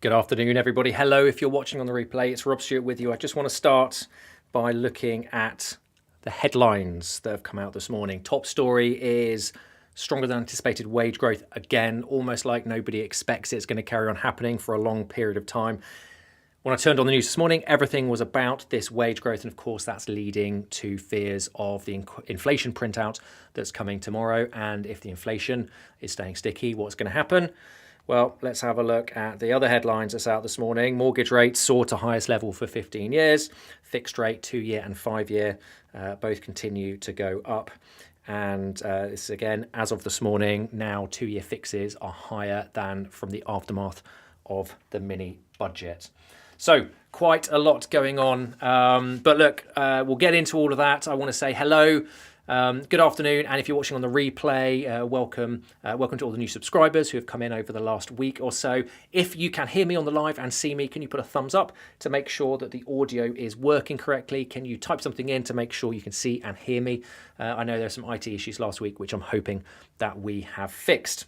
Good afternoon, everybody. Hello, if you're watching on the replay, it's Rob Stewart with you. I just want to start by looking at the headlines that have come out this morning. Top story is stronger than anticipated wage growth. Again, almost like nobody expects it's going to carry on happening for a long period of time. When I turned on the news this morning, everything was about this wage growth. And of course, that's leading to fears of the inflation printout that's coming tomorrow. And if the inflation is staying sticky, what's going to happen? Well, let's have a look at the other headlines that's out this morning. Mortgage rates soar to highest level for 15 years. Fixed rate 2-year and 5-year both continue to go up. And this again, as of this morning, now 2-year fixes are higher than from the aftermath of the mini budget. So quite a lot going on. But look, we'll get into all of that. I want to say hello. Good afternoon, and if you're watching on the replay, welcome to all the new subscribers who have come in over the last week or so. If you can hear me on the live and see me, can you put a thumbs up to make sure that the audio is working correctly? Can you type something in to make sure you can see and hear me? I know there's some IT issues last week, which I'm hoping that we have fixed.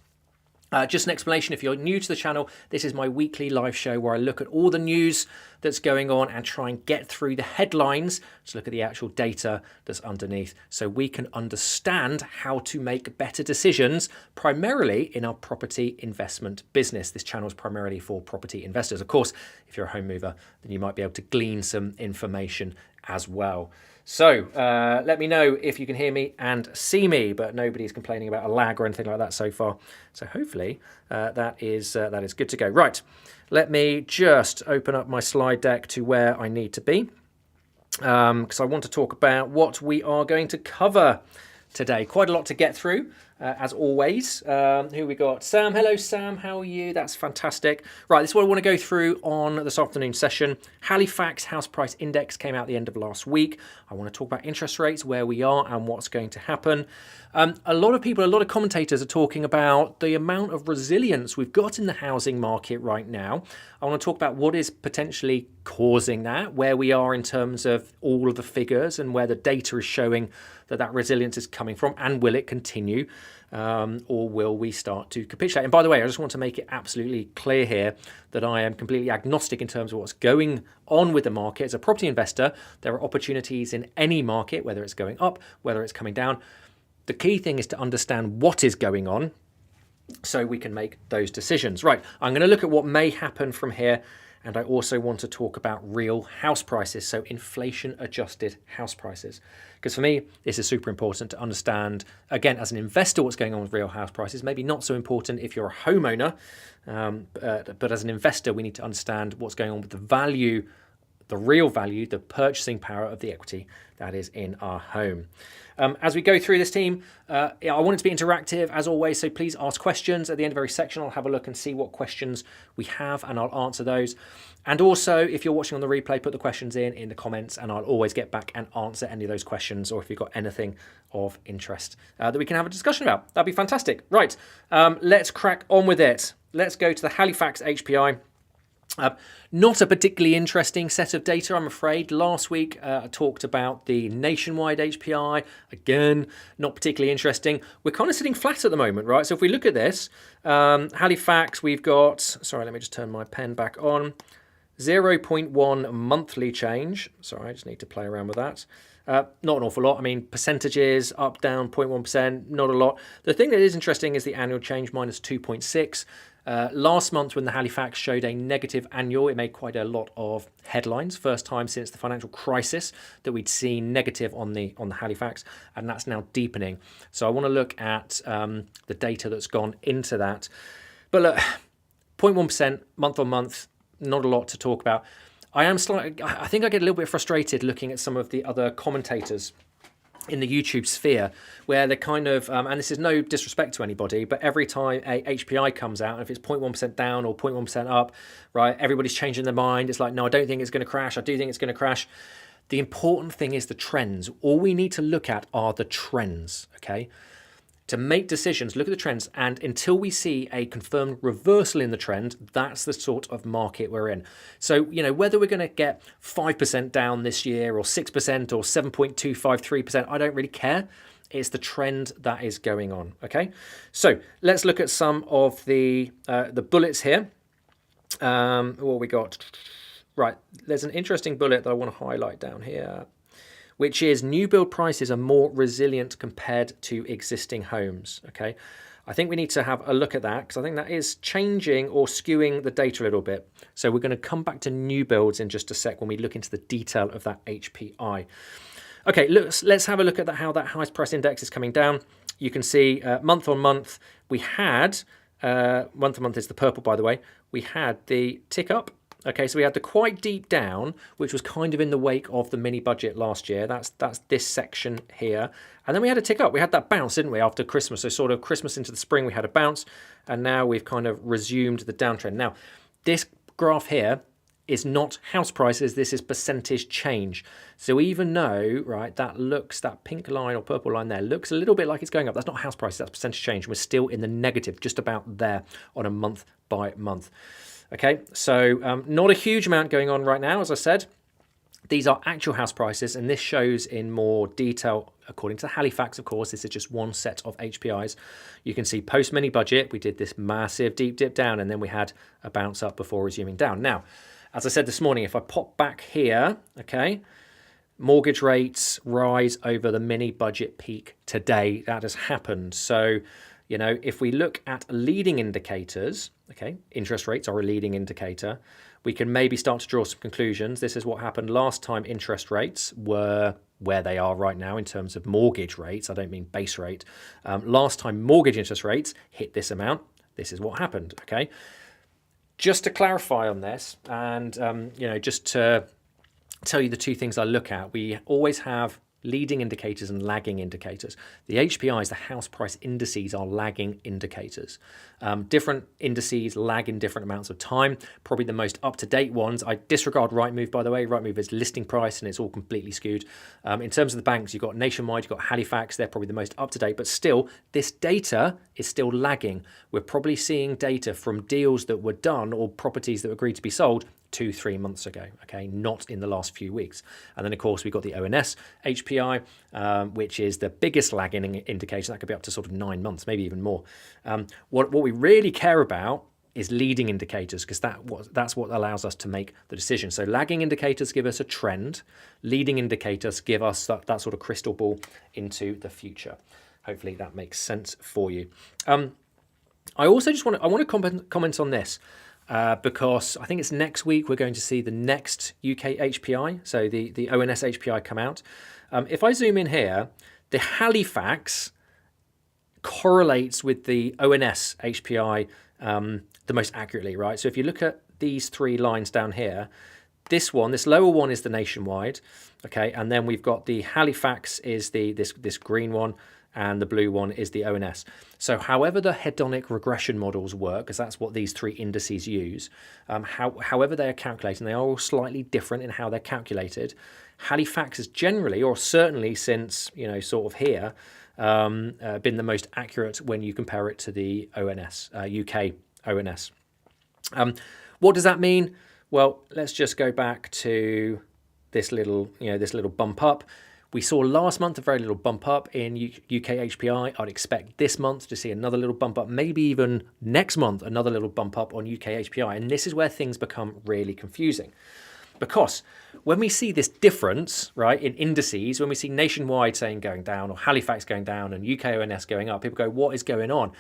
Just an explanation, if you're new to the channel, this is my weekly live show where I look at all the news that's going on and try and get through the headlines to look at the actual data that's underneath so we can understand how to make better decisions, primarily in our property investment business. This channel is primarily for property investors. Of course, if you're a home mover, then you might be able to glean some information as well. So let me know if you can hear me and see me, but nobody's complaining about a lag or anything like that so far. So hopefully that is good to go. Right, let me just open up my slide deck to where I need to be because I want to talk about what we are going to cover today. Quite a lot to get through, as always. Who we got? Sam. Hello, Sam. How are you? That's fantastic. Right, this is what I want to go through on this afternoon session. Halifax House Price Index came out at the end of last week. I want to talk about interest rates, where we are and what's going to happen. A lot of commentators are talking about the amount of resilience we've got in the housing market right now. I want to talk about what is potentially causing that, where we are in terms of all of the figures and where the data is showing that resilience is coming from, and will it continue, or will we start to capitulate? And by the way, I just want to make it absolutely clear here that I am completely agnostic in terms of what's going on with the market. As a property investor, there are opportunities in any market, whether it's going up, whether it's coming down. The key thing is to understand what is going on so we can make those decisions. Right, I'm going to look at what may happen from here, and I also want to talk about real house prices, so inflation-adjusted house prices. Because for me, this is super important to understand, again, as an investor, what's going on with real house prices. Maybe not so important if you're a homeowner, but as an investor, we need to understand what's going on with the value, the real value, the purchasing power of the equity that is in our home. As we go through this team, I want it to be interactive as always, so please ask questions. At the end of every section, I'll have a look and see what questions we have and I'll answer those. And also, if you're watching on the replay, put the questions in the comments and I'll always get back and answer any of those questions, or if you've got anything of interest that we can have a discussion about. That'd be fantastic. Right, let's crack on with it. Let's go to the Halifax HPI. Not a particularly interesting set of data, I'm afraid. Last week, I talked about the nationwide HPI. Again, not particularly interesting. We're kind of sitting flat at the moment, right? So if we look at this, Halifax, we've got, sorry, let me just turn my pen back on, 0.1 monthly change. Sorry, I just need to play around with that. Not an awful lot. I mean, percentages up, down, 0.1%, not a lot. The thing that is interesting is the annual change, minus 2.6. Last month, when the Halifax showed a negative annual, it made quite a lot of headlines. First time since the financial crisis that we'd seen negative on the Halifax, and that's now deepening. So I want to look at the data that's gone into that. But look, 0.1% month on month, not a lot to talk about. I think I get a little bit frustrated looking at some of the other commentators in the YouTube sphere, where they're kind of, and this is no disrespect to anybody, but every time a HPI comes out, and if it's 0.1% down or 0.1% up, right, everybody's changing their mind. It's like, no, I don't think it's going to crash. I do think it's going to crash. The important thing is the trends. All we need to look at are the trends, okay? To make decisions, look at the trends, and until we see a confirmed reversal in the trend, that's the sort of market we're in. So, you know, whether we're going to get 5% down this year or 6% or 7.253%, I don't really care. It's the trend that is going on, okay? So let's look at some of the bullets here. What we got? Right, there's an interesting bullet that I want to highlight down here, which is new build prices are more resilient compared to existing homes. Okay, I think we need to have a look at that because I think that is changing or skewing the data a little bit. So we're going to come back to new builds in just a sec when we look into the detail of that HPI. Okay, let's have a look at how that house price index is coming down. You can see month on month, we had, month on month is the purple, by the way, we had the tick up. Okay, so we had the quite deep down, which was kind of in the wake of the mini budget last year. That's this section here. And then we had a tick up. We had that bounce, didn't we, after Christmas? So sort of Christmas into the spring, we had a bounce. And now we've kind of resumed the downtrend. Now, this graph here is not house prices. This is percentage change. So even though, right, that pink line or purple line there looks a little bit like it's going up, that's not house prices, that's percentage change. We're still in the negative, just about there on a month by month. Okay, so not a huge amount going on right now, as I said. These are actual house prices, and this shows in more detail, according to Halifax, of course. This is just one set of HPIs. You can see post-mini budget, we did this massive deep dip down, and then we had a bounce up before resuming down. Now, as I said this morning, if I pop back here, okay, mortgage rates rise over the mini budget peak today. That has happened. So, you know, if we look at leading indicators, okay, interest rates are a leading indicator, we can maybe start to draw some conclusions. This is what happened last time interest rates were where they are right now in terms of mortgage rates. I don't mean base rate. Last time mortgage interest rates hit this amount, this is what happened, okay? Just to clarify on this, and, you know, just to tell you the two things I look at, we always have leading indicators and lagging indicators. The HPIs, the house price indices, are lagging indicators. Different indices lag in different amounts of time. Probably the most up-to-date ones, I disregard Rightmove, by the way. Rightmove is listing price and it's all completely skewed. In terms of the banks, you've got Nationwide, you've got Halifax, they're probably the most up-to-date, but still, this data is still lagging. We're probably seeing data from deals that were done or properties that were agreed to be sold 2-3 months ago, okay, not in the last few weeks. And then, of course, we've got the ONS HPI, which is the biggest lagging indicator. That could be up to sort of 9 months, maybe even more. What we really care about is leading indicators, because that's what allows us to make the decision. So lagging indicators give us a trend. Leading indicators give us that sort of crystal ball into the future. Hopefully that makes sense for you. I also just want to comment on this. Because I think it's next week we're going to see the next UK HPI, so the ONS HPI come out. If I zoom in here, the Halifax correlates with the ONS HPI the most accurately, right? So if you look at these three lines down here, this lower one is the Nationwide, okay, and then we've got the Halifax is this green one, and the blue one is the ONS. So however the hedonic regression models work, because that's what these three indices use, however they are calculated, and they are all slightly different in how they're calculated, Halifax has generally, or certainly since, you know, sort of here, been the most accurate when you compare it to the ONS, UK ONS. What does that mean? Well, let's just go back to this little bump up. We saw last month a very little bump up in UK HPI. I'd expect this month to see another little bump up, maybe even next month, another little bump up on UK HPI. And this is where things become really confusing. Because when we see this difference, right, in indices, when we see Nationwide saying going down or Halifax going down and UK ONS going up, people go, what is going on?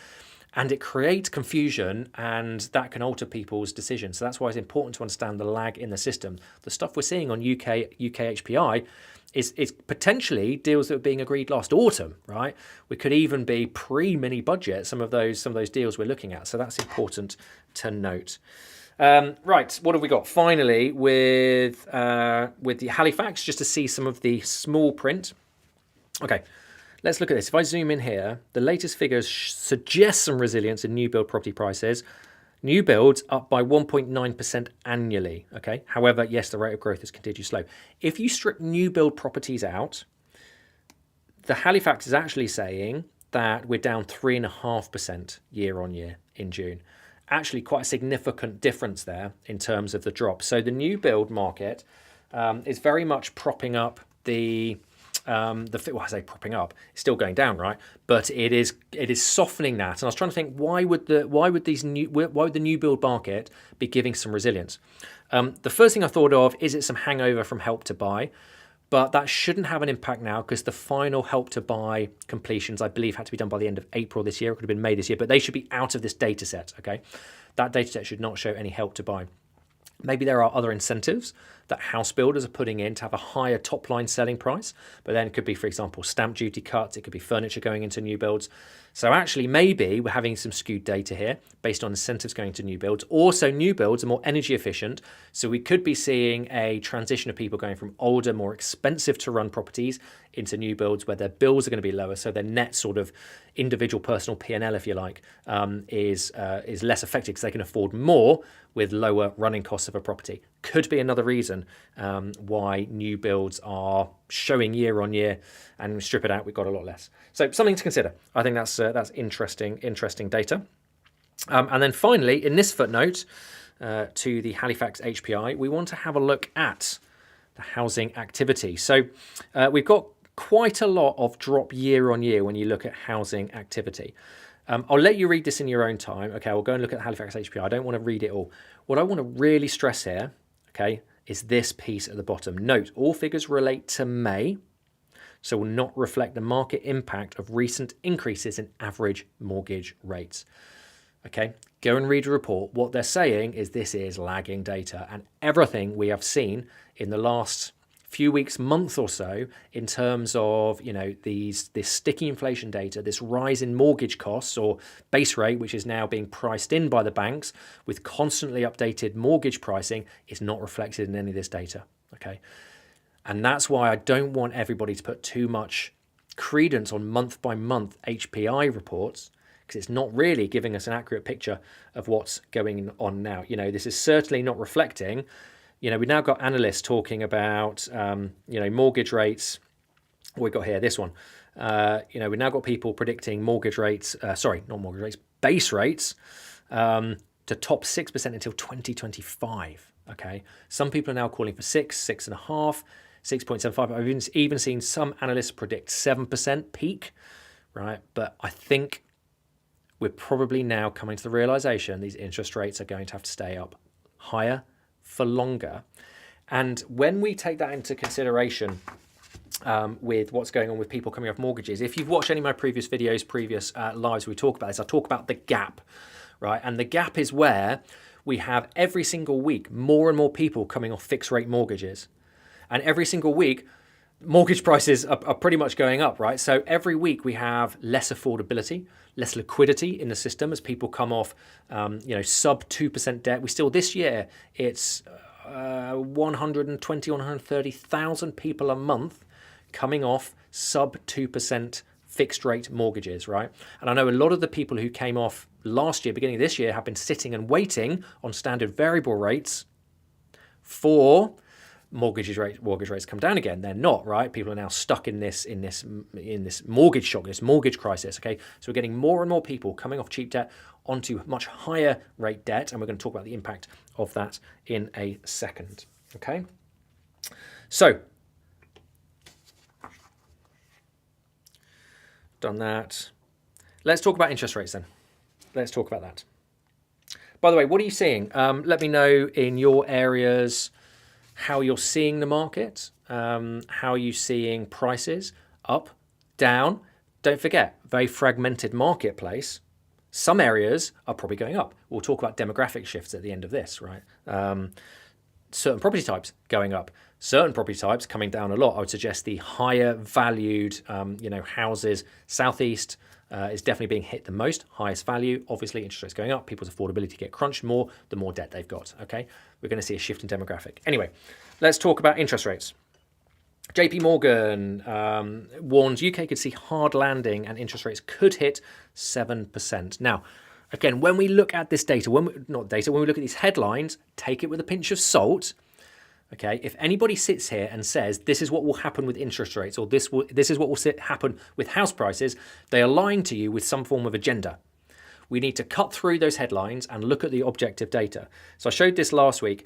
And it creates confusion, and that can alter people's decisions. So that's why it's important to understand the lag in the system. The stuff we're seeing on UK HPI is potentially deals that were being agreed last autumn, right? We could even be pre-mini budget, some of those deals we're looking at. So that's important to note. Right, what have we got? Finally, with the Halifax, just to see some of the small print. Okay, let's look at this. If I zoom in here, the latest figures suggest some resilience in new build property prices. New builds up by 1.9% annually, okay? However, yes, the rate of growth has continued slow. If you strip new build properties out, the Halifax is actually saying that we're down 3.5% year on year in June. Actually quite a significant difference there in terms of the drop. So the new build market is very much propping up the well, I say propping up, it's still going down, right? But it is softening that. And I was trying to think, why would the new build market be giving some resilience? The first thing I thought of is it some hangover from Help to Buy, but that shouldn't have an impact now because the final Help to Buy completions, I believe, had to be done by the end of April this year. It could have been May this year, but they should be out of this data set, okay? That data set should not show any Help to Buy. Maybe there are other incentives that house builders are putting in to have a higher top line selling price, but then it could be, for example, stamp duty cuts, it could be furniture going into new builds. So actually, maybe we're having some skewed data here based on incentives going to new builds. Also, new builds are more energy efficient, so we could be seeing a transition of people going from older, more expensive to run properties into new builds where their bills are going to be lower, so their net sort of individual personal P&L, if you like, is less affected because they can afford more with lower running costs of a property. Could be another reason why new builds are showing year on year, and we strip it out, we've got a lot less. So something to consider. I think that's interesting data. And then finally, in this footnote to the Halifax HPI, we want to have a look at the housing activity. So we've got quite a lot of drop year on year when you look at housing activity. I'll let you read this in your own time. Okay, we'll go and look at the Halifax HPI. I don't want to read it all. What I want to really stress here, okay, is this piece at the bottom. Note, all figures relate to May, so will not reflect the market impact of recent increases in average mortgage rates. Okay, go and read the report. What they're saying is this is lagging data, and everything we have seen in the last few weeks, month or so, in terms of, you know, this sticky inflation data, this rise in mortgage costs or base rate, which is now being priced in by the banks with constantly updated mortgage pricing, is not reflected in any of this data. Okay, and that's why I don't want everybody to put too much credence on month by month HPI reports, because it's not really giving us an accurate picture of what's going on now. You know, this is certainly not reflecting. You know, we've now got analysts talking about, mortgage rates. We've got here, this one. We've now got people predicting mortgage rates, base rates to top 6% until 2025. Okay. Some people are now calling for 6.5, 6.75. I've even seen some analysts predict 7% peak, right? But I think we're probably now coming to the realization these interest rates are going to have to stay up higher for longer. And when we take that into consideration with what's going on with people coming off mortgages, if you've watched any of my previous videos, previous lives, we talk about this, I talk about the gap, right? And the gap is where we have every single week more and more people coming off fixed rate mortgages. And every single week, mortgage prices are pretty much going up, right? So every week we have less affordability, less liquidity in the system as people come off, sub 2% debt. We still, this year, it's 120, 130,000 people a month coming off sub 2% fixed rate mortgages, right? And I know a lot of the people who came off last year, beginning of this year, have been sitting and waiting on standard variable rates for mortgage rates come down again. They're not, right? People are now stuck in this mortgage shock, this mortgage crisis. Okay, so we're getting more and more people coming off cheap debt onto much higher rate debt, and we're going to talk about the impact of that in a second. Okay, so done that. Let's talk about interest rates then. Let's talk about that. By the way, what are you seeing? Let me know in your areas how you're seeing the market, how are you seeing prices, up, down. Don't forget, very fragmented marketplace. Some areas are probably going up. We'll talk about demographic shifts at the end of this, right? Certain property types going up, certain property types coming down a lot. I would suggest the higher valued, houses, southeast is definitely being hit the most, highest value. Obviously, interest rates going up, people's affordability get crunched more, the more debt they've got, okay? We're going to see a shift in demographic. Anyway, let's talk about interest rates. JP Morgan warns UK could see hard landing and interest rates could hit 7%. Now, again, when we look at this data, when we look at these headlines, take it with a pinch of salt. Okay, if anybody sits here and says this is what will happen with interest rates or this is what will happen with house prices, they are lying to you with some form of agenda. We need to cut through those headlines and look at the objective data. So I showed this last week.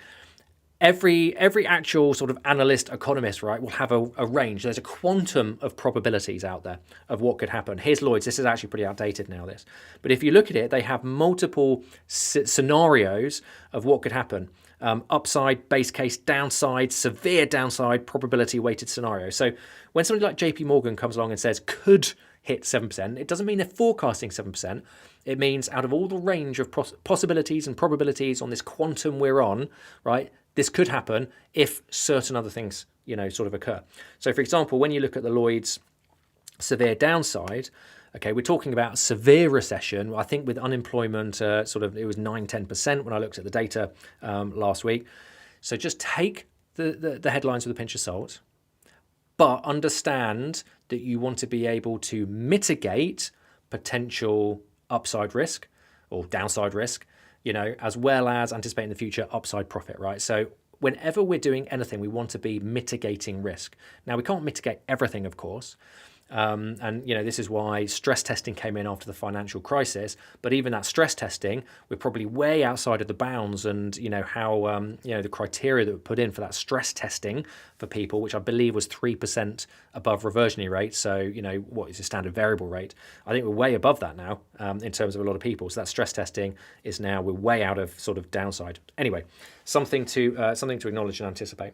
every actual sort of analyst, economist, right, will have a range. There's a quantum of probabilities out there of what could happen. Here's Lloyd's. This is actually pretty outdated now, this. But if you look at it, they have multiple scenarios of what could happen. Upside, base case, downside, severe downside, probability weighted scenario. So when somebody like JP Morgan comes along and says could hit 7%, it doesn't mean they're forecasting 7%. It means out of all the range of possibilities and probabilities on this quantum we're on, right, this could happen if certain other things, sort of occur. So, for example, when you look at the Lloyd's severe downside, okay, we're talking about severe recession. I think with unemployment, it was 9-10% when I looked at the data last week. So just take the headlines with a pinch of salt, but understand that you want to be able to mitigate potential upside risk or downside risk, as well as anticipating the future upside profit, right? So whenever we're doing anything, we want to be mitigating risk. Now, we can't mitigate everything, of course. This is why stress testing came in after the financial crisis. But even that stress testing, we're probably way outside of the bounds and, how, the criteria that were put in for that stress testing for people, which I believe was 3% above reversionary rate. So, what is the standard variable rate? I think we're way above that now in terms of a lot of people. So that stress testing is now, we're way out of sort of downside. Anyway, something to acknowledge and anticipate.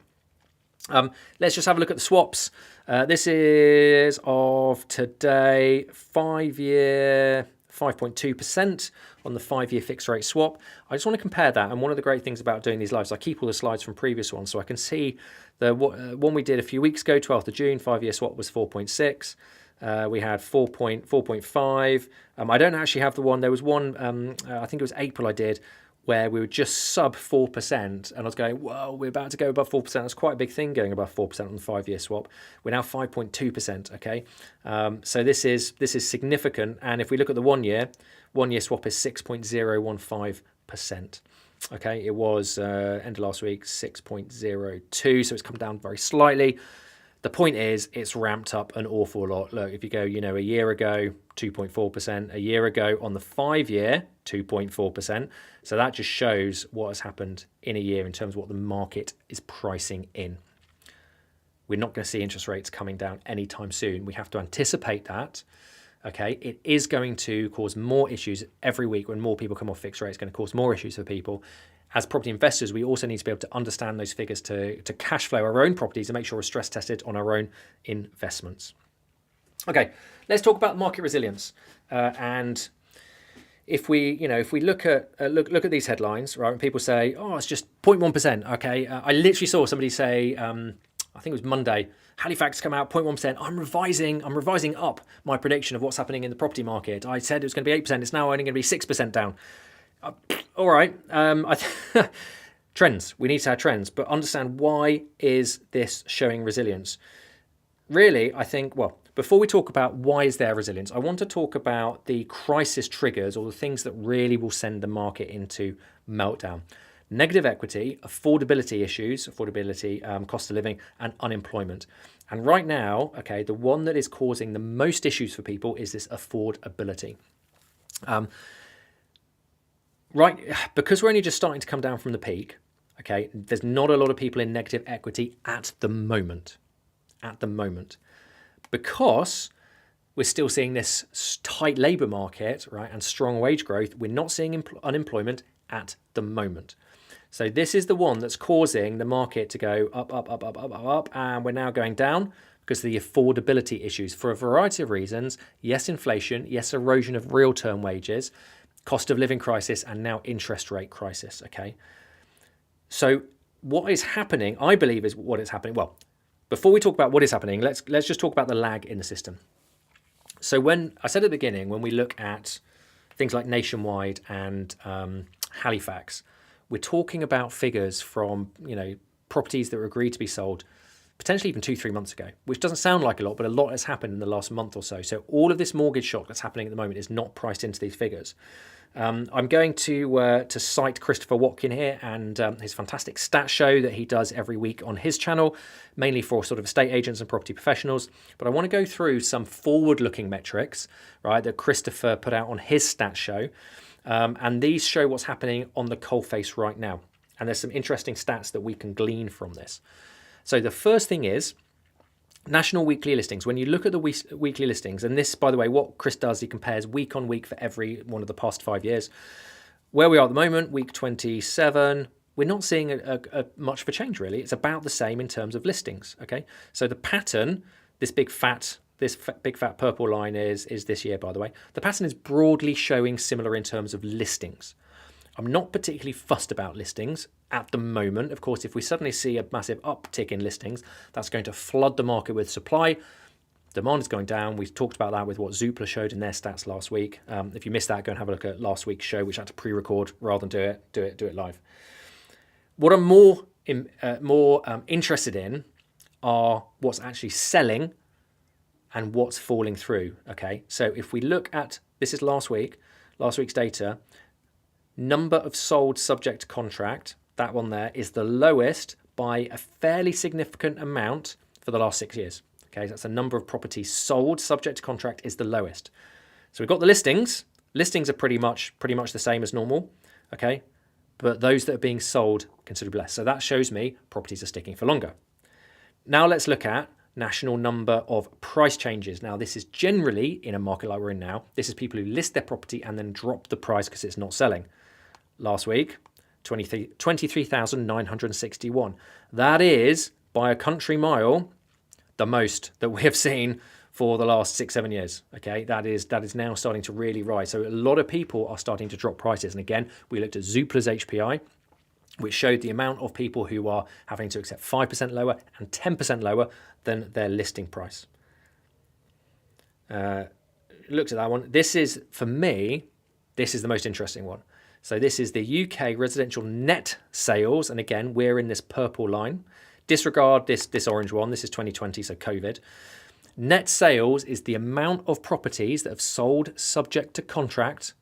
Let's just have a look at the swaps. This is of today, 5-year, 5.2% on the 5-year fixed rate swap. I just want to compare that. And one of the great things about doing these lives, I keep all the slides from previous ones so I can see the one we did a few weeks ago, 12th of June, 5-year swap was 4.6. We had 4.5. I don't actually have the one. There was one, I think it was April I did, where we were just sub 4%, and I was going, whoa, we're about to go above 4%. That's quite a big thing, going above 4% on the 5-year swap. We're now 5.2%, okay? So this is significant, and if we look at the 1-year swap is 6.015%. Okay, it was end of last week 6.02, so it's come down very slightly. The point is, it's ramped up an awful lot. Look, if you go, a year ago, 2.4%, a year ago on the 5-year, 2.4%. So that just shows what has happened in a year in terms of what the market is pricing in. We're not going to see interest rates coming down anytime soon. We have to anticipate that. Okay, it is going to cause more issues every week when more people come off fixed rate. It's going to cause more issues for people. As property investors, we also need to be able to understand those figures to cash flow our own properties and make sure we're stress tested on our own investments. Okay, let's talk about market resilience. And if we look at these headlines, right, when people say, oh, it's just 0.1%. Okay, I literally saw somebody say, I think it was Monday, Halifax come out 0.1%. I'm revising up my prediction of what's happening in the property market. I said it was going to be 8%. It's now only going to be 6% down. All right. Trends. We need to have trends, but understand, why is this showing resilience? Really, I think, before we talk about why is there resilience, I want to talk about the crisis triggers, or the things that really will send the market into meltdown. Negative equity, affordability issues, cost of living, and unemployment. And right now, okay, the one that is causing the most issues for people is this affordability. Right, because we're only just starting to come down from the peak, okay, there's not a lot of people in negative equity at the moment. Because we're still seeing this tight labour market, right, and strong wage growth, we're not seeing unemployment at the moment. So this is the one that's causing the market to go up, and we're now going down because of the affordability issues for a variety of reasons. Yes, inflation, yes, erosion of real term wages, cost of living crisis, and now interest rate crisis, okay? So what is happening, I believe, is what is happening. Well, before we talk about what is happening, let's just talk about the lag in the system. So when I said at the beginning, when we look at things like Nationwide and Halifax, we're talking about figures from, properties that were agreed to be sold potentially even 2-3 months ago, which doesn't sound like a lot, but a lot has happened in the last month or so. So all of this mortgage shock that's happening at the moment is not priced into these figures. I'm going to cite Christopher Watkin here and his fantastic stat show that he does every week on his channel, mainly for sort of estate agents and property professionals. But I want to go through some forward-looking metrics, right, that Christopher put out on his stat show. And these show what's happening on the coalface right now. And there's some interesting stats that we can glean from this. So the first thing is national weekly listings. When you look at the weekly listings, and this, by the way, what Chris does, he compares week on week for every one of the past 5 years. Where we are at the moment, week 27, we're not seeing a much of a change, really. It's about the same in terms of listings, okay? So the pattern, this big fat purple line is this year, by the way. The pattern is broadly showing similar in terms of listings. I'm not particularly fussed about listings at the moment. Of course, if we suddenly see a massive uptick in listings, that's going to flood the market with supply. Demand is going down. We've talked about that with what Zoopla showed in their stats last week. If you missed that, go and have a look at last week's show, which I had to pre-record rather than do it live. What I'm more interested in are what's actually selling and what's falling through. Okay, so if we look at, this is last week's data. Number of sold subject to contract, that one there is the lowest by a fairly significant amount for the last 6 years. Okay, so that's the number of properties sold subject to contract is the lowest. So we've got the listings. Listings are pretty much the same as normal. Okay, but those that are being sold considerably less. So that shows me properties are sticking for longer. Now let's look at national number of price changes. Now this is generally, in a market like we're in now, this is people who list their property and then drop the price because it's not selling. Last week, 23,961. That is, by a country mile, the most that we have seen for the last 6-7 years. Okay, that is now starting to really rise. So a lot of people are starting to drop prices. And again, we looked at Zoopla's HPI, which showed the amount of people who are having to accept 5% lower and 10% lower than their listing price. Looked at that one. This is, for me, this is the most interesting one. So this is the UK residential net sales. And again, we're in this purple line. Disregard this orange one. This is 2020, so COVID. Net sales is the amount of properties that have sold subject to contract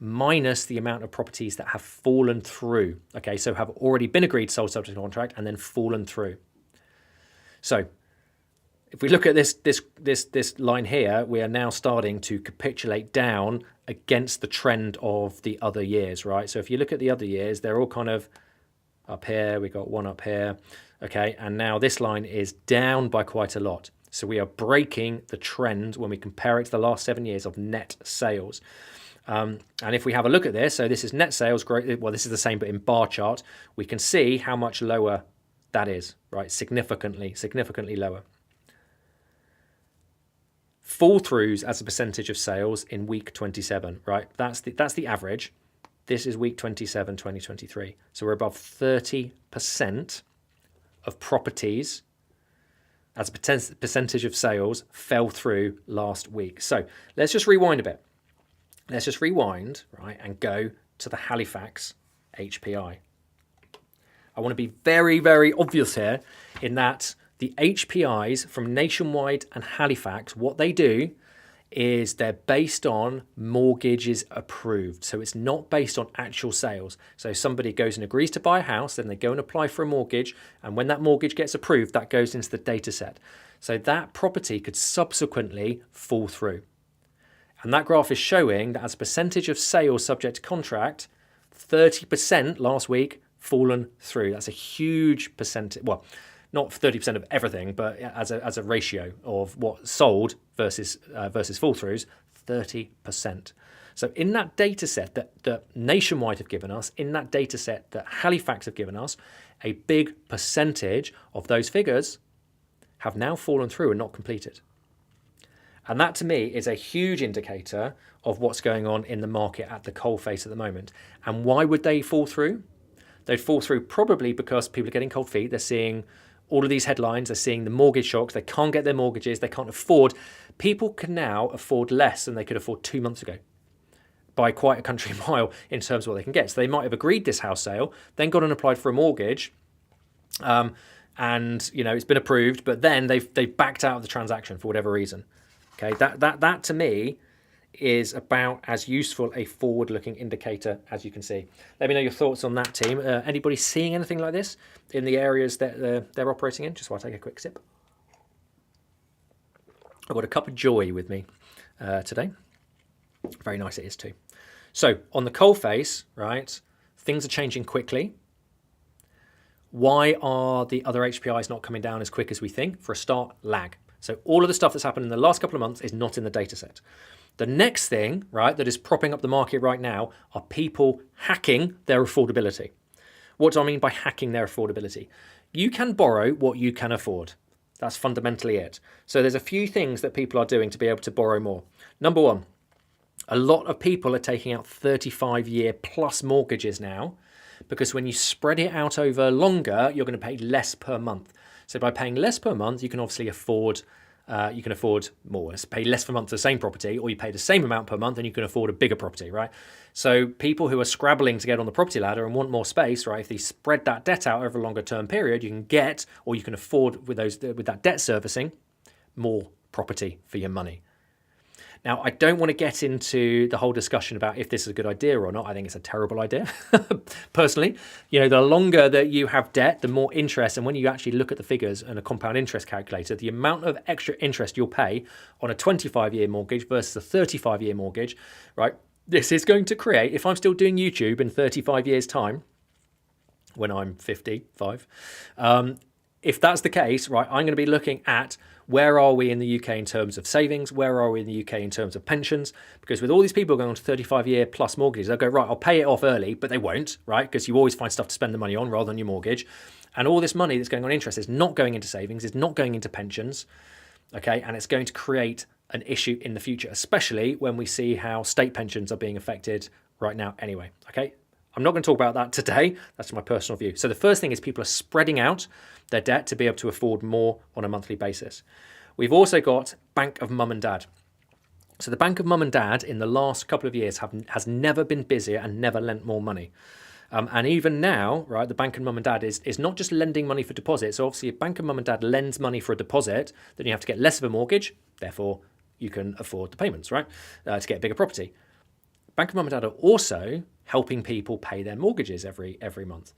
minus the amount of properties that have fallen through. Okay, so have already been agreed sold subject to contract and then fallen through. So if we look at this line here, we are now starting to capitulate down against the trend of the other years, right? So if you look at the other years, they're all kind of up here. We got one up here, okay? And now this line is down by quite a lot. So we are breaking the trend when we compare it to the last 7 years of net sales. And if we have a look at this, so this is net sales growth. Well, this is the same, but in bar chart, we can see how much lower that is, right? Significantly lower. Fall throughs as a percentage of sales in week 27, right? That's the average. This is week 27, 2023. So we're above 30% of properties as a percentage of sales fell through last week. So let's just rewind a bit. Let's just rewind, right, and go to the Halifax HPI. I want to be very, very obvious here in that the HPIs from Nationwide and Halifax, what they do is they're based on mortgages approved. So it's not based on actual sales. So somebody goes and agrees to buy a house, then they go and apply for a mortgage. And when that mortgage gets approved, that goes into the data set. So that property could subsequently fall through. And that graph is showing that as a percentage of sales subject to contract, 30% last week fallen through. That's a huge percentage. Well, not 30% of everything, but as a ratio of what sold versus fall throughs, 30%. So in that data set that Nationwide have given us, in that data set that Halifax have given us, a big percentage of those figures have now fallen through and not completed. And that to me is a huge indicator of what's going on in the market at the coalface at the moment. And why would they fall through? They'd fall through probably because people are getting cold feet. They're seeing all of these headlines. They're seeing the mortgage shocks. They can't get their mortgages. They can't afford. People can now afford less than they could afford 2 months ago by quite a country mile in terms of what they can get. So they might have agreed this house sale, then gone and applied for a mortgage, and it's been approved, but then they've backed out of the transaction for whatever reason. Okay, that to me is about as useful a forward-looking indicator as you can see. Let me know your thoughts on that, team. Anybody seeing anything like this in the areas that they're operating in? Just while I take a quick sip. I've got a cup of joy with me today. Very nice it is too. So on the coalface, right, things are changing quickly. Why are the other HPIs not coming down as quick as we think? For a start, lag. So all of the stuff that's happened in the last couple of months is not in the data set. The next thing, right, that is propping up the market right now are people hacking their affordability. What do I mean by hacking their affordability? You can borrow what you can afford. That's fundamentally it. So there's a few things that people are doing to be able to borrow more. Number one, a lot of people are taking out 35-year plus mortgages now, because when you spread it out over longer, you're going to pay less per month. So by paying less per month, you can obviously afford more. It's pay less per month for the same property, or you pay the same amount per month and you can afford a bigger property, right? So people who are scrabbling to get on the property ladder and want more space, right? If they spread that debt out over a longer term period, you can get, or you can afford with that debt servicing, more property for your money. Now, I don't want to get into the whole discussion about if this is a good idea or not. I think it's a terrible idea, personally. The longer that you have debt, the more interest. And when you actually look at the figures and a compound interest calculator, the amount of extra interest you'll pay on a 25-year mortgage versus a 35-year mortgage, right? This is going to create, if I'm still doing YouTube in 35 years' time, when I'm 55, if that's the case, right, I'm going to be looking at where are we in the UK in terms of savings? Where are we in the UK in terms of pensions? Because with all these people going on to 35-year plus mortgages, they'll go, right, I'll pay it off early, but they won't, right? Because you always find stuff to spend the money on rather than your mortgage. And all this money that's going on interest is not going into savings, is not going into pensions, okay? And it's going to create an issue in the future, especially when we see how state pensions are being affected right now anyway, okay? I'm not going to talk about that today. That's my personal view. So the first thing is people are spreading out their debt to be able to afford more on a monthly basis. We've also got Bank of Mum and Dad. So the Bank of Mum and Dad in the last couple of years has never been busier and never lent more money. And even now, right, the Bank of Mum and Dad is not just lending money for deposits. So obviously, if Bank of Mum and Dad lends money for a deposit, then you have to get less of a mortgage. Therefore, you can afford the payments, right, to get a bigger property. Bank of Mum and Dad are also helping people pay their mortgages every month.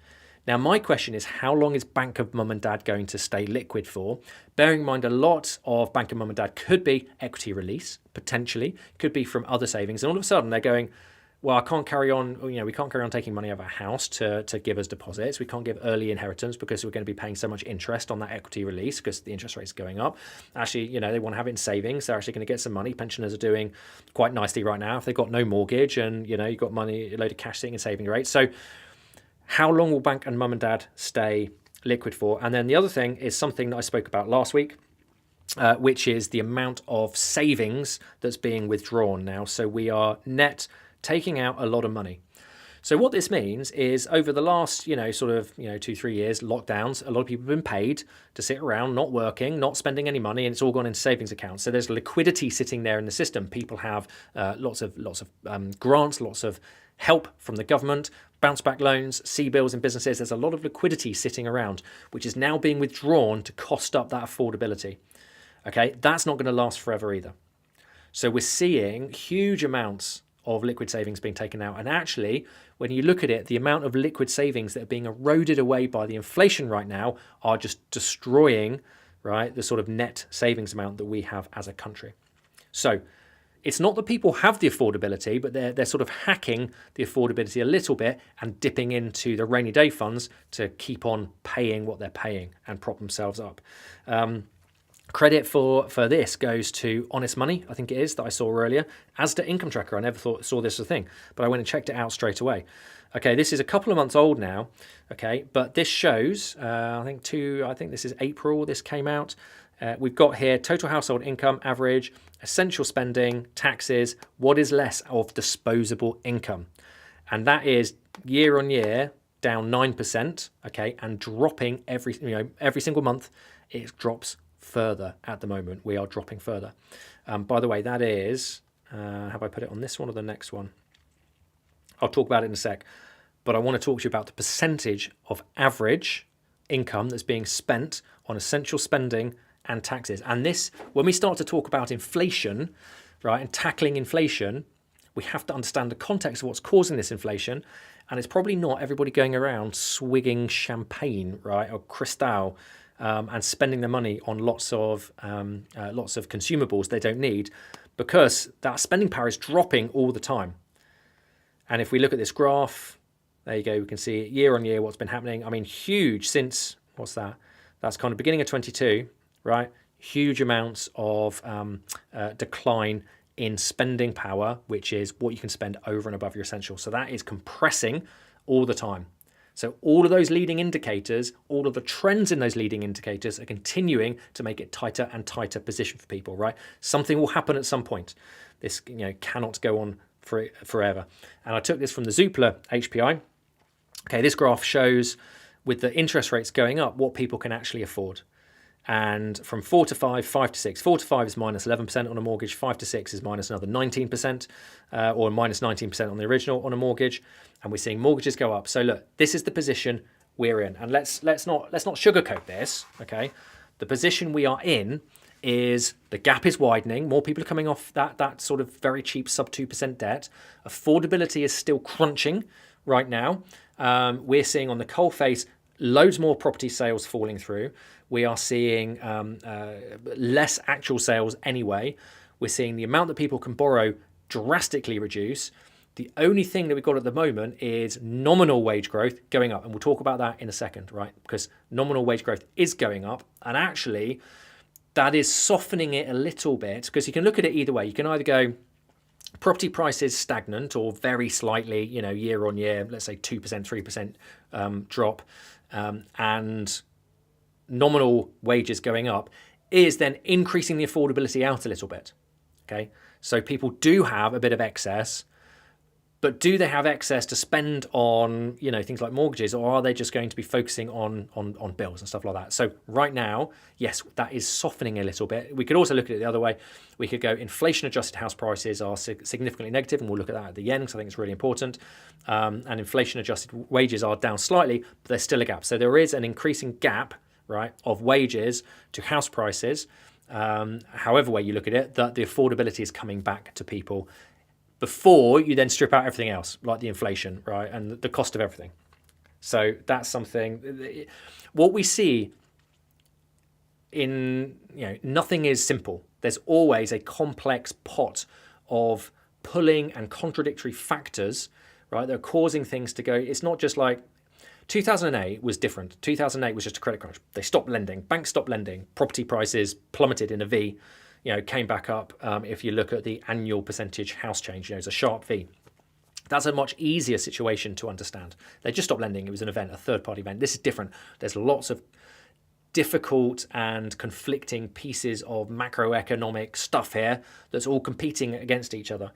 Now, my question is, how long is Bank of Mum and Dad going to stay liquid for? Bearing in mind, a lot of Bank of Mum and Dad could be equity release, potentially, could be from other savings. And all of a sudden, they're going, well, I can't carry on, we can't carry on taking money out of our house to give us deposits. We can't give early inheritance because we're going to be paying so much interest on that equity release because the interest rate is going up. Actually, they want to have it in savings. They're actually going to get some money. Pensioners are doing quite nicely right now if they've got no mortgage and, you've got money, a load of cash sitting in saving rates. So how long will Bank and Mum and Dad stay liquid for? And then the other thing is something that I spoke about last week, which is the amount of savings that's being withdrawn now. So we are net taking out a lot of money. So what this means is over the last, 2-3 years, lockdowns, a lot of people have been paid to sit around, not working, not spending any money, and it's all gone into savings accounts. So there's liquidity sitting there in the system. People have lots of grants, lots of help from the government, bounce back loans, C-bills in businesses. There's a lot of liquidity sitting around, which is now being withdrawn to cost up that affordability. Okay, that's not going to last forever either. So we're seeing huge amounts of liquid savings being taken out. And actually, when you look at it, the amount of liquid savings that are being eroded away by the inflation right now are just destroying, right, the sort of net savings amount that we have as a country. So it's not that people have the affordability, but they're sort of hacking the affordability a little bit and dipping into the rainy day funds to keep on paying what they're paying and prop themselves up. Credit for this goes to Honest Money, I think it is, that I saw earlier. Asda Income Tracker, I never saw this as a thing, but I went and checked it out straight away. Okay, this is a couple of months old now, okay, but this shows, I think this is April this came out. We've got here total household income, average, essential spending, taxes, what is less of disposable income. And that is year on year down 9%, okay, and dropping every single month. It drops further at the moment. We are dropping further. By the way, that is, have I put it on this one or the next one? I'll talk about it in a sec. But I want to talk to you about the percentage of average income that's being spent on essential spending and taxes. And this, when we start to talk about inflation, right, and tackling inflation, we have to understand the context of what's causing this inflation. And it's probably not everybody going around swigging champagne, right, or Cristal, and spending their money on lots of consumables they don't need, because that spending power is dropping all the time. And if we look at this graph, There you go. We can see year on year what's been happening. I mean, huge since, what's that? That's kind of beginning of 22, right? Huge amounts of decline in spending power, which is what you can spend over and above your essentials. So that is compressing all the time. So all of those leading indicators, all of the trends in those leading indicators are continuing to make it tighter and tighter position for people, right? Something will happen at some point. This cannot go on forever. And I took this from the Zoopla HPI. Okay, this graph shows with the interest rates going up what people can actually afford. And from 4 to 5, 5 to 6. 4 to 5 is minus 11% on a mortgage. 5 to 6 is minus another 19%, or minus 19% on the original on a mortgage. And we're seeing mortgages go up. So look, this is the position we're in, and let's not sugarcoat this. Okay, the position we are in is the gap is widening. More people are coming off that sort of very cheap sub 2% debt. Affordability is still crunching right now. We're seeing on the coalface loads more property sales falling through. We are seeing less actual sales anyway. We're seeing the amount that people can borrow drastically reduce. The only thing that we've got at the moment is nominal wage growth going up. And we'll talk about that in a second, right? Because nominal wage growth is going up. And actually, that is softening it a little bit, because you can look at it either way. You can either go property prices stagnant or very slightly, year on year, let's say 2%, 3% drop, and nominal wages going up is then increasing the affordability out a little bit. Okay, so people do have a bit of excess, but do they have excess to spend on things like mortgages, or are they just going to be focusing on bills and stuff like that? So right now, yes, that is softening a little bit. We could also look at it the other way. We could go inflation adjusted house prices are significantly negative, and we'll look at that at the end because I think it's really important. And inflation adjusted wages are down slightly, but there's still a gap. So there is an increasing gap, right, of wages to house prices. However way you look at it, that the affordability is coming back to people before you then strip out everything else, like the inflation, right, and the cost of everything. So that's something. What we see in, nothing is simple. There's always a complex pot of pulling and contradictory factors, right, that are causing things to go. It's not just like 2008 was different. 2008 was just a credit crunch. They stopped lending. Banks stopped lending. Property prices plummeted in a V. Came back up. If you look at the annual percentage house change, it's a sharp V. That's a much easier situation to understand. They just stopped lending. It was an event, a third-party event. This is different. There's lots of difficult and conflicting pieces of macroeconomic stuff here that's all competing against each other.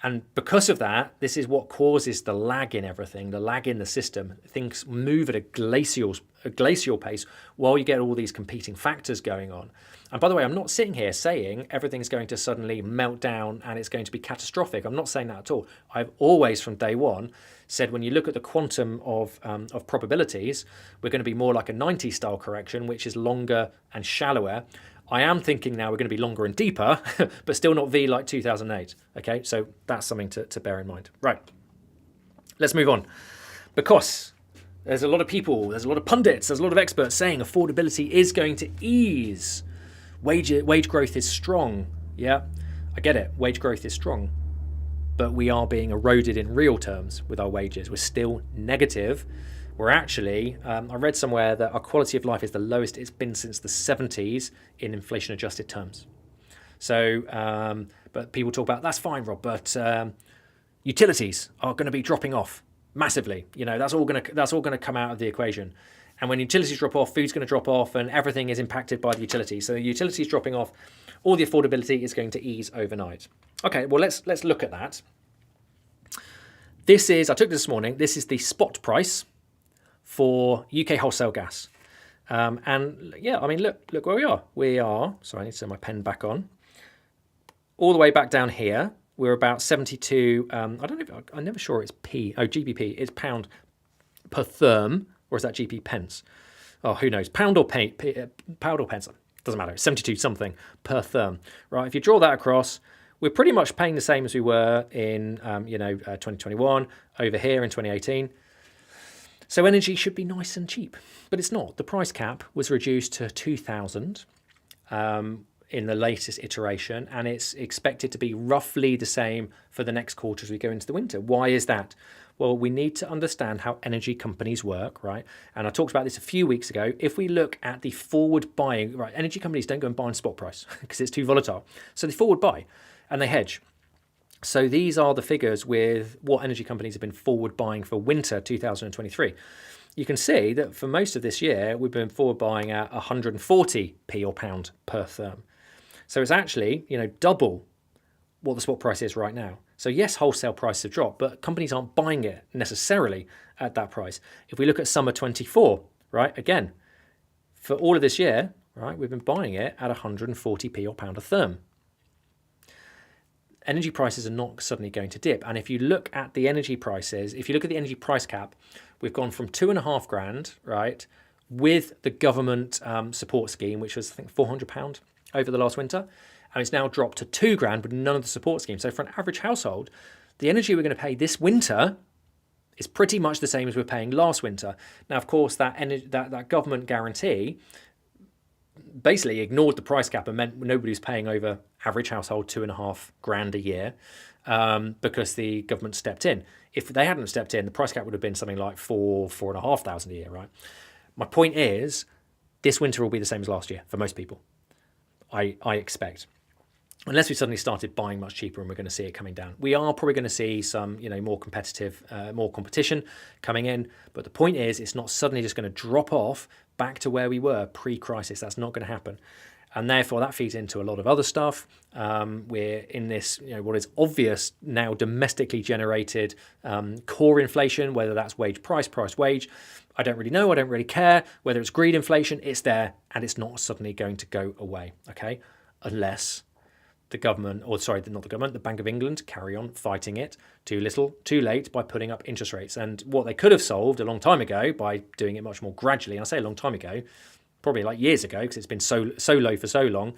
And because of that, this is what causes the lag in everything, the lag in the system. Things move at a glacial pace while you get all these competing factors going on. And by the way, I'm not sitting here saying everything's going to suddenly melt down and it's going to be catastrophic. I'm not saying that at all. I've always, from day one, said when you look at the quantum of probabilities, we're going to be more like a 90s style correction, which is longer and shallower. I am thinking now we're going to be longer and deeper, but still not V like 2008. Okay, so that's something to bear in mind. Right, let's move on. Because there's a lot of people, there's a lot of pundits, there's a lot of experts saying affordability is going to ease. Wage growth is strong. Yeah, I get it. Wage growth is strong. But we are being eroded in real terms with our wages. We're still negative. We're actually, I read somewhere that our quality of life is the lowest it's been since the 70s in inflation adjusted terms. So, but people talk about, that's fine, Rob, but utilities are going to be dropping off massively. That's all going to come out of the equation. And when utilities drop off, food's going to drop off, and everything is impacted by the utilities. So the utilities dropping off, all the affordability is going to ease overnight. Okay, well, let's look at that. This is, I took this morning, this is the spot price for UK wholesale gas. And yeah, I mean, look where we are. We are, sorry, I need to turn my pen back on. All the way back down here, we're about 72, I'm never sure it's GBP, it's pound per therm, or is that GP pence? Oh, who knows? Pound or pence? Doesn't matter. 72 something per therm, right? If you draw that across, we're pretty much paying the same as we were in 2021 over here in 2018. So energy should be nice and cheap, but it's not. The price cap was reduced to 2,000. in the latest iteration, and it's expected to be roughly the same for the next quarter as we go into the winter. Why is that? Well, we need to understand how energy companies work, right? And I talked about this a few weeks ago. If we look at the forward buying, right, energy companies don't go and buy on spot price because it's too volatile. So they forward buy and they hedge. So these are the figures with what energy companies have been forward buying for winter 2023. You can see that for most of this year, we've been forward buying at 140p or pound per therm. So it's actually, double what the spot price is right now. So yes, wholesale prices have dropped, but companies aren't buying it necessarily at that price. If we look at summer 24, right, again, for all of this year, right, we've been buying it at 140p or pound a therm. Energy prices are not suddenly going to dip. And if you look at the energy prices, if you look at the energy price cap, we've gone from £2,500, right, with the government support scheme, which was, I think, £400 over the last winter. And it's now dropped to £2,000 with none of the support scheme. So for an average household, the energy we're going to pay this winter is pretty much the same as we're paying last winter. Now, of course, that government guarantee basically ignored the price cap and meant nobody's paying over average household £2,500 a year because the government stepped in. If they hadn't stepped in, the price cap would have been something like £4,500 a year, right? My point is, this winter will be the same as last year for most people, I expect. Unless we suddenly started buying much cheaper and we're going to see it coming down. We are probably going to see some, more competitive, more competition coming in. But the point is, it's not suddenly just going to drop off back to where we were pre-crisis. That's not going to happen. And therefore, that feeds into a lot of other stuff. We're in this, what is obvious now domestically generated core inflation, whether that's wage price, price wage. I don't really know. I don't really care. Whether it's greed inflation, it's there and it's not suddenly going to go away, okay? Unless the government, the Bank of England carry on fighting it too little, too late by putting up interest rates. And what they could have solved a long time ago by doing it much more gradually, and I say a long time ago, probably like years ago, because it's been so low for so long.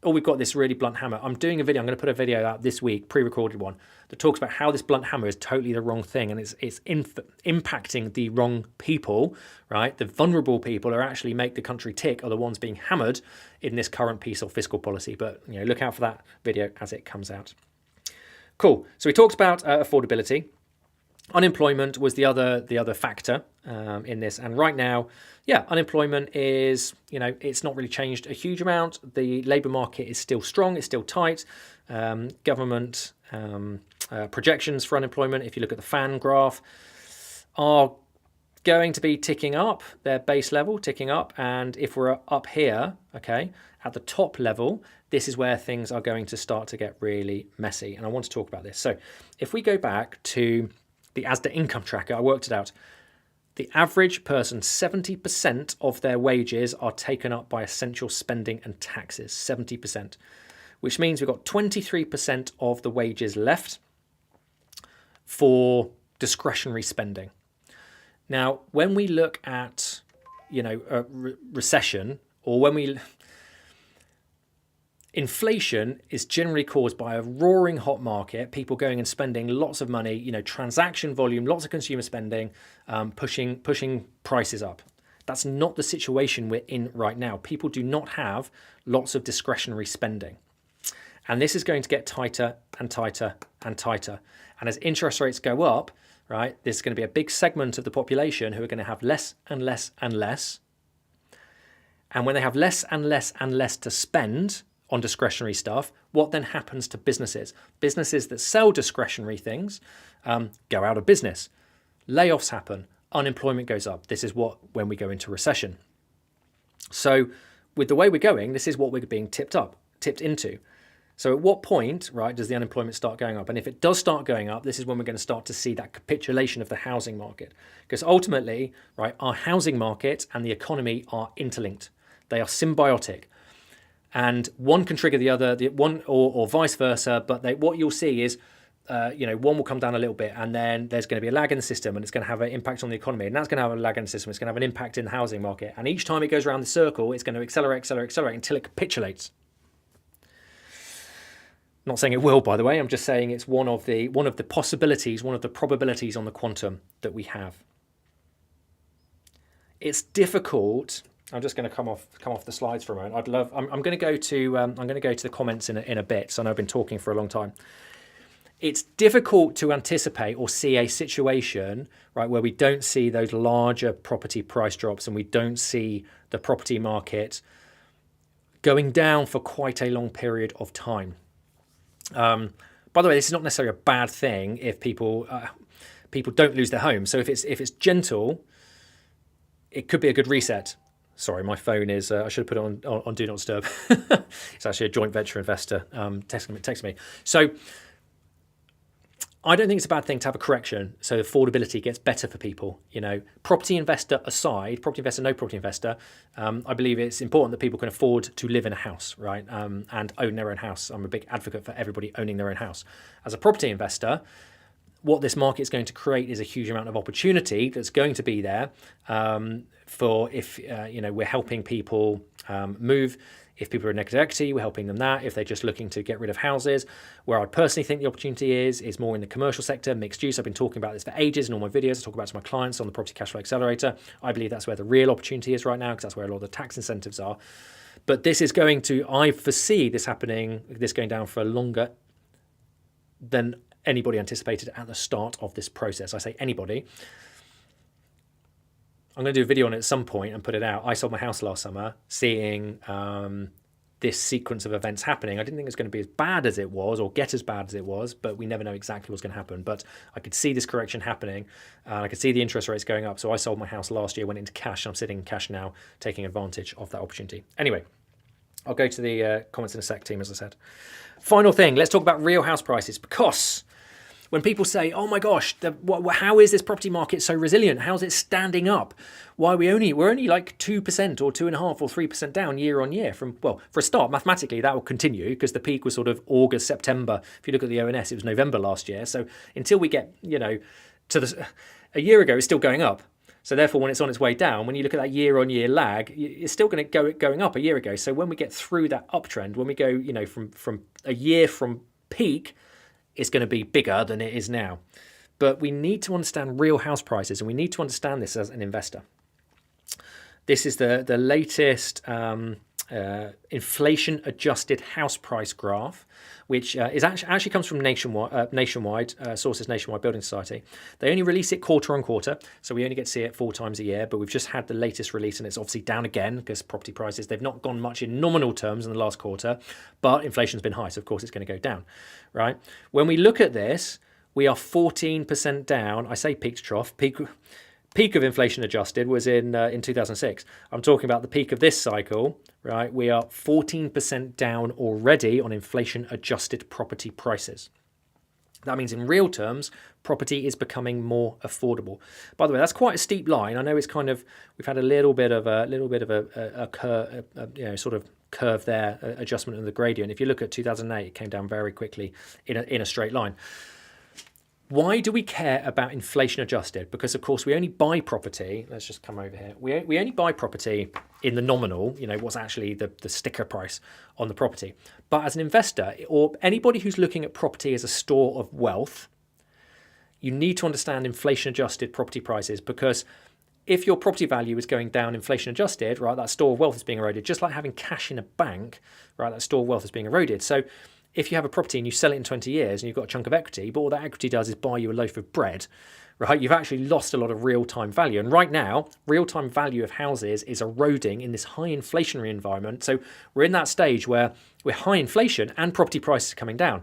We've got this really blunt hammer. I'm doing a video. I'm going to put a video out this week, pre-recorded one, that talks about how this blunt hammer is totally the wrong thing and it's impacting the wrong people, right? The vulnerable people are actually make the country tick are the ones being hammered in this current piece of fiscal policy. But look out for that video as it comes out. Cool. So we talked about affordability. Unemployment was the other factor in this, and right now, unemployment is it's not really changed a huge amount. The labour market is still strong, it's still tight. Government projections for unemployment, if you look at the fan graph, are going to be ticking up. Their base level ticking up, and if we're up here, okay, at the top level, this is where things are going to start to get really messy. And I want to talk about this. So, if we go back to the ASDA income tracker, I worked it out. The average person, 70% of their wages are taken up by essential spending and taxes, 70%, which means we've got 23% of the wages left for discretionary spending. Now, when we look at, a recession, or when inflation is generally caused by a roaring hot market, people going and spending lots of money, transaction volume, lots of consumer spending, pushing prices up. That's not the situation we're in right now. People do not have lots of discretionary spending. And this is going to get tighter and tighter and tighter. And as interest rates go up, right, there's going to be a big segment of the population who are going to have less and less and less. And when they have less and less and less to spend on discretionary stuff, what then happens to businesses? Businesses that sell discretionary things go out of business. Layoffs happen. Unemployment goes up. This is when we go into recession. So with the way we're going, this is what we're being tipped into. So at what point, right, does the unemployment start going up? And if it does start going up, this is when we're going to start to see that capitulation of the housing market. Because ultimately, right, our housing market and the economy are interlinked. They are symbiotic. And one can trigger the other, or vice versa. But what you'll see is, one will come down a little bit, and then there's going to be a lag in the system, and it's going to have an impact on the economy, and that's going to have a lag in the system. It's going to have an impact in the housing market, and each time it goes around the circle, it's going to accelerate until it capitulates. Not saying it will, by the way. I'm just saying it's one of the possibilities, one of the probabilities on the quantum that we have. It's difficult. I'm just going to come off the slides for a moment. I'm going to go to the comments in a bit. So I know I've been talking for a long time. It's difficult to anticipate or see a situation, right, where we don't see those larger property price drops and we don't see the property market going down for quite a long period of time. By the way, this is not necessarily a bad thing if people don't lose their home. So if it's gentle, it could be a good reset. Sorry, my phone is. I should have put it on Do Not Disturb. It's actually a joint venture investor texting me. So I don't think it's a bad thing to have a correction, so affordability gets better for people. Property investor aside, property investor, no property investor, I believe it's important that people can afford to live in a house, right, and own their own house. I'm a big advocate for everybody owning their own house. As a property investor, what this market is going to create is a huge amount of opportunity that's going to be there for if we're helping people move. If people are in negative equity, we're helping them that. If they're just looking to get rid of houses, where I personally think the opportunity is more in the commercial sector, mixed use. I've been talking about this for ages in all my videos. I talk about it to my clients on the Property Cash Flow Accelerator. I believe that's where the real opportunity is right now because that's where a lot of the tax incentives are. But this is I foresee this going down for longer than anybody anticipated at the start of this process. I say anybody. I'm going to do a video on it at some point and put it out. I sold my house last summer, seeing this sequence of events happening. I didn't think it was going to be as bad as it was or get as bad as it was, but we never know exactly what's going to happen. But I could see this correction happening. I could see the interest rates going up. So I sold my house last year, went into cash, and I'm sitting in cash now, taking advantage of that opportunity. Anyway, I'll go to the comments in a sec, team, as I said. Final thing, let's talk about real house prices, because when people say, oh my gosh, how is this property market so resilient? How's it standing up? Why we're only like 2% or 2.5% or 3% down year on year for a start, mathematically that will continue because the peak was sort of August, September. If you look at the ONS, it was November last year. So until we get, to a year ago, it's still going up. So therefore, when it's on its way down, when you look at that year-on-year lag, it's still going to going up a year ago. So when we get through that uptrend, when we go, from a year from peak, it's going to be bigger than it is now. But we need to understand real house prices, and we need to understand this as an investor. This is the latest inflation-adjusted house price graph, which is actually comes from Nationwide sources, Nationwide Building Society. They only release it quarter on quarter, so we only get to see it 4 times a year. But we've just had the latest release, and it's obviously down again because property prices, they've not gone much in nominal terms in the last quarter, but inflation's been high, so of course it's going to go down, right? When we look at this, we are 14% down. I say peak to trough. Peak of inflation adjusted was in 2006. I'm talking about the peak of this cycle, right? We are 14% down already on inflation adjusted property prices. That means in real terms, property is becoming more affordable. By the way, that's quite a steep line. I know it's we've had a little bit of a curve, sort of curve there, adjustment of the gradient. If you look at 2008, it came down very quickly in a straight line. Why do we care about inflation adjusted? Because, of course, we only buy property. Let's just come over here. We only buy property in the nominal, what's actually the sticker price on the property. But as an investor or anybody who's looking at property as a store of wealth, you need to understand inflation adjusted property prices, because if your property value is going down inflation adjusted, right, that store of wealth is being eroded, just like having cash in a bank, right, that store of wealth is being eroded. So if you have a property and you sell it in 20 years and you've got a chunk of equity, but all that equity does is buy you a loaf of bread, right? You've actually lost a lot of real-time value. And right now, real-time value of houses is eroding in this high inflationary environment. So we're in that stage where we're high inflation and property prices are coming down.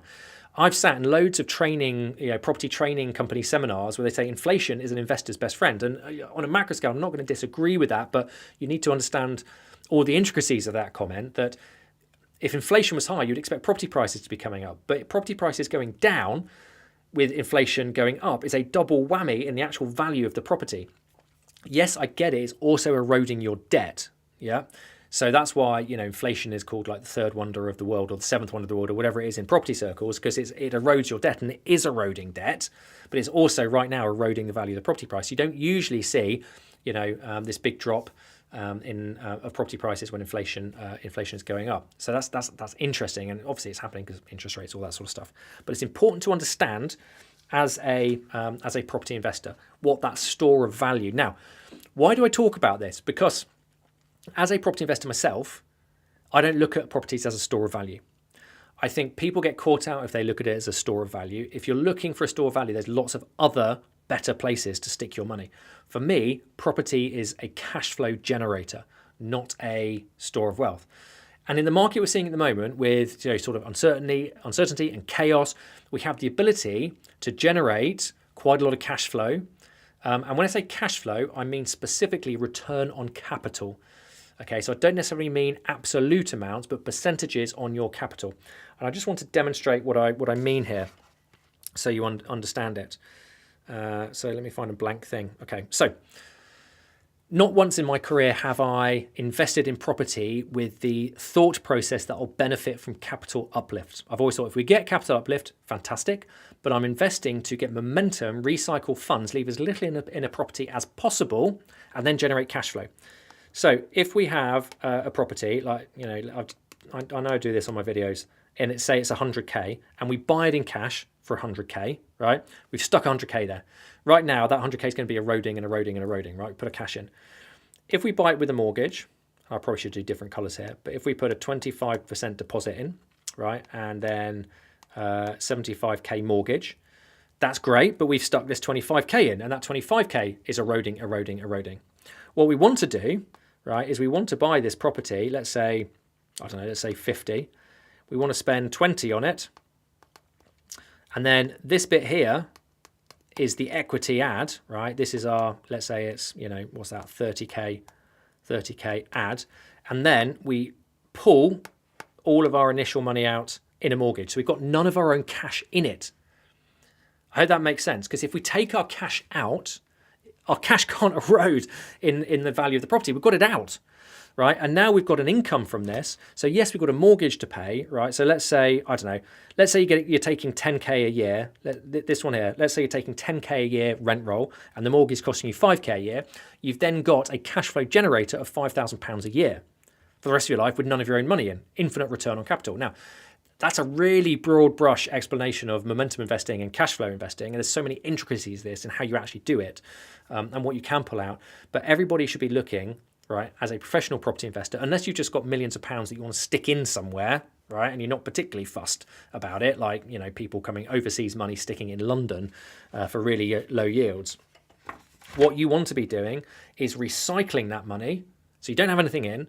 I've sat in loads of training, property training company seminars where they say inflation is an investor's best friend. And on a macro scale, I'm not going to disagree with that, but you need to understand all the intricacies of that comment, that if inflation was high, you'd expect property prices to be coming up. But property prices going down with inflation going up is a double whammy in the actual value of the property. Yes, I get it. It's also eroding your debt. Yeah. So that's why, inflation is called like the third wonder of the world or the seventh wonder of the world or whatever it is in property circles, because it erodes your debt, and it is eroding debt, but it's also right now eroding the value of the property price. You don't usually see, this big drop of property prices when inflation is going up. So that's interesting, and obviously it's happening because interest rates, all that sort of stuff. But it's important to understand as a property investor what that store of value. Now, why do I talk about this? Because As a property investor myself, I don't look at properties as a store of value. I think people get caught out if they look at it as a store of value. If you're looking for a store of value, there's lots of other better places to stick your money. For me, property is a cash flow generator, not a store of wealth. And in the market we're seeing at the moment with sort of uncertainty and chaos, we have the ability to generate quite a lot of cash flow. And when I say cash flow, I mean specifically return on capital. Okay, so I don't necessarily mean absolute amounts, but percentages on your capital. And I just want to demonstrate what I mean here so you understand it. So let me find a blank thing. Okay, so not once in my career have I invested in property with the thought process that I'll benefit from capital uplift. I've always thought if we get capital uplift, fantastic, but I'm investing to get momentum, recycle funds, leave as little in a property as possible, and then generate cash flow. So if we have a property, like, I know I do this on my videos, and say it's 100K, and we buy it in cash for 100K, right? We've stuck 100K there. Right now, that 100K is going to be eroding and eroding and eroding, right? Put a cash in. If we buy it with a mortgage, I probably should do different colors here, but if we put a 25% deposit in, right, and then 75K mortgage, that's great, but we've stuck this 25K in, and that 25K is eroding, eroding, eroding. What we want to do, right, is we want to buy this property, let's say, let's say 50. We want to spend 20 on it. And then this bit here is the equity add, right? This is our, let's say it's, what's that, 30K add. And then we pull all of our initial money out in a mortgage. So we've got none of our own cash in it. I hope that makes sense, because if we take our cash out, our cash can't erode in the value of the property. We've got it out, right? And now we've got an income from this. So yes, we've got a mortgage to pay, right? So let's say, let's say you're taking 10K a year. This one here, let's say you're taking 10K a year rent roll and the mortgage is costing you 5K a year. You've then got a cash flow generator of £5,000 a year for the rest of your life with none of your own money in, infinite return on capital. Now, that's a really broad brush explanation of momentum investing and cash flow investing. And there's so many intricacies to this and how you actually do it and what you can pull out. But everybody should be looking, right, as a professional property investor, unless you've just got millions of pounds that you want to stick in somewhere, right, and you're not particularly fussed about it, like, people coming overseas money sticking in London for really low yields. What you want to be doing is recycling that money so you don't have anything in,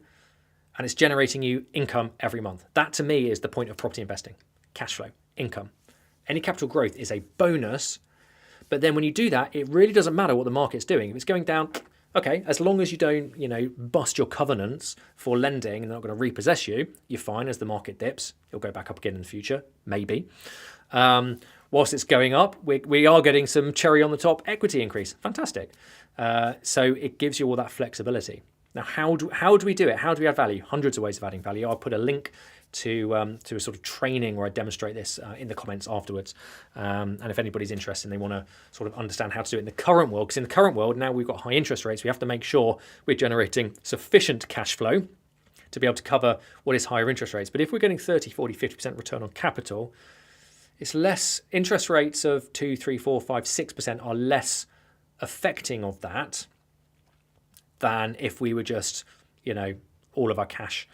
and it's generating you income every month. That to me is the point of property investing. Cash flow, income. Any capital growth is a bonus, but then when you do that, it really doesn't matter what the market's doing. If it's going down, okay, as long as you don't, bust your covenants for lending and they're not going to repossess you, you're fine. As the market dips, it'll go back up again in the future, maybe. Whilst it's going up, we are getting some cherry on the top equity increase. Fantastic. So it gives you all that flexibility. Now, how do we do it? How do we add value? Hundreds of ways of adding value. I'll put a link to a sort of training where I demonstrate this in the comments afterwards. And if anybody's interested and they want to sort of understand how to do it in the current world, because in the current world, now we've got high interest rates, we have to make sure we're generating sufficient cash flow to be able to cover what is higher interest rates. But if we're getting 30, 40, 50% return on capital, it's less, interest rates of 2, 3, 4, 5, 6% are less affecting of that than if we were just, all of our cash,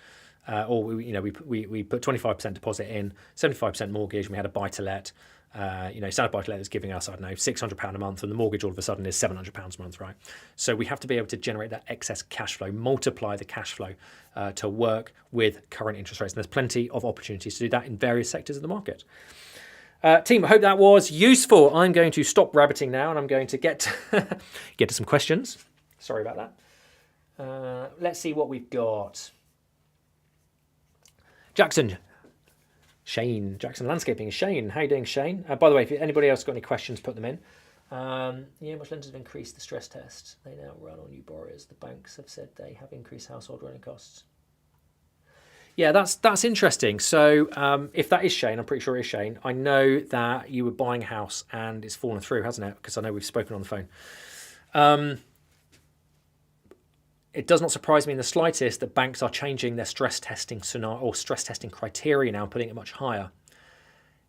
or we put 25% deposit in, 75% mortgage, and we had a buy-to-let, standard buy-to-let is giving us, £600 a month, and the mortgage all of a sudden is £700 a month, right? So we have to be able to generate that excess cash flow, multiply the cash flow to work with current interest rates. And there's plenty of opportunities to do that in various sectors of the market. Team, I hope that was useful. I'm going to stop rabbiting now, and I'm going to get to some questions. Sorry about that. Let's see what we've got. Jackson Landscaping. Shane, how you doing, Shane? By the way, if anybody else got any questions, put them in. Much lenders have increased the stress test. They now run on new borrowers. The banks have said they have increased household running costs. Yeah, that's interesting. So if that is Shane, I'm pretty sure it is Shane. I know that you were buying a house and it's fallen through, hasn't it? Because I know we've spoken on the phone. It does not surprise me in the slightest that banks are changing their stress testing scenario or stress testing criteria now, putting it much higher.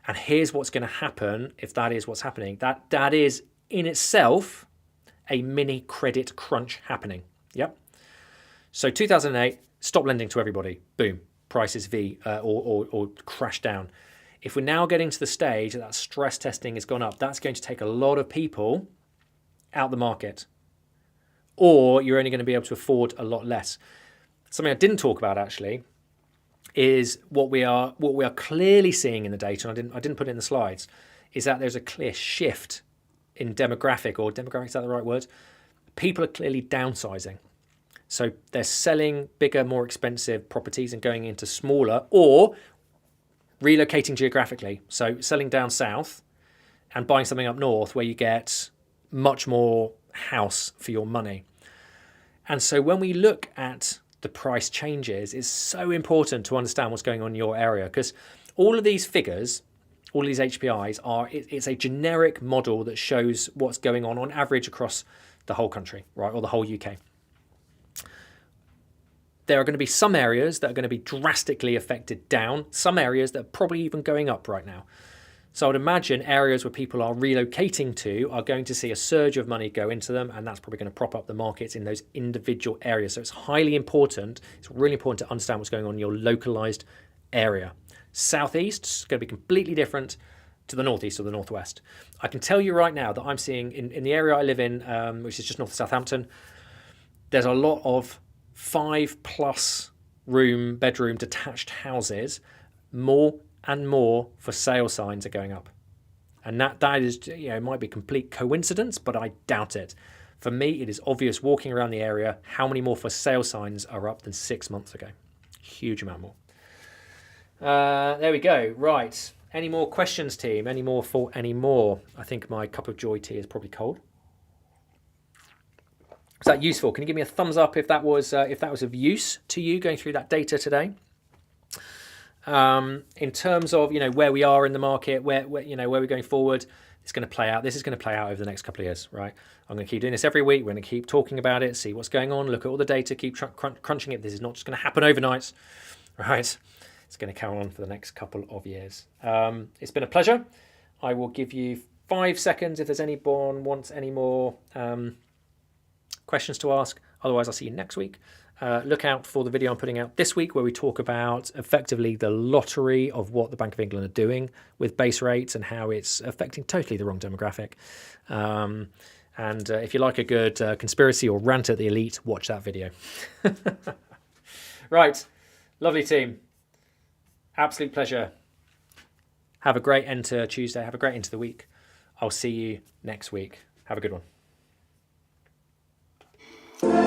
And here's what's going to happen if that is what's happening. That is in itself a mini credit crunch happening. Yep. So 2008, stop lending to everybody. Boom, prices V or crash down. If we're now getting to the stage that stress testing has gone up, that's going to take a lot of people out the market, or you're only going to be able to afford a lot less. Something I didn't talk about actually is what we are clearly seeing in the data, and I didn't put it in the slides, is that there's a clear shift in demographic, is that the right word? People are clearly downsizing. So they're selling bigger, more expensive properties and going into smaller, or relocating geographically. So selling down south and buying something up north where you get much more house for your money. And so when we look at the price changes, it's so important to understand what's going on in your area, because all of these figures, all of these HPIs it's a generic model that shows what's going on average across the whole country, right, or the whole UK. There are going to be some areas that are going to be drastically affected down, some areas that are probably even going up right now. So I would imagine areas where people are relocating to are going to see a surge of money go into them, and that's probably going to prop up the markets in those individual areas. So it's highly important, it's really important to understand what's going on in your localized area. Southeast is going to be completely different to the northeast or the northwest. I can tell you right now that I'm seeing in the area I live in, which is just north of Southampton, there's a lot of 5+ bedroom detached houses. More and more for sale signs are going up, and that is, it might be complete coincidence, but I doubt it. For me, it is obvious walking around the area how many more for sale signs are up than 6 months ago. Huge amount more. There we go. Right. Any more questions, team? Any more for any more? I think my cup of joy tea is probably cold. Is that useful? Can you give me a thumbs up if that was of use to you going through that data today? In terms of where we are in the market, where we're going forward, it's going to play out. This is going to play out over the next couple of years, right? I'm going to keep doing this every week. We're going to keep talking about it, see what's going on, look at all the data, keep crunching it. This is not just going to happen overnight, right? It's going to carry on for the next couple of years. It's been a pleasure. I will give you 5 seconds if there's anyone wants any more questions to ask. Otherwise, I'll see you next week. Look out for the video I'm putting out this week where we talk about effectively the lottery of what the Bank of England are doing with base rates and how it's affecting totally the wrong demographic. And if you like a good conspiracy or rant at the elite, watch that video. Right. Lovely team. Absolute pleasure. Have a great end to Tuesday. Have a great end to the week. I'll see you next week. Have a good one.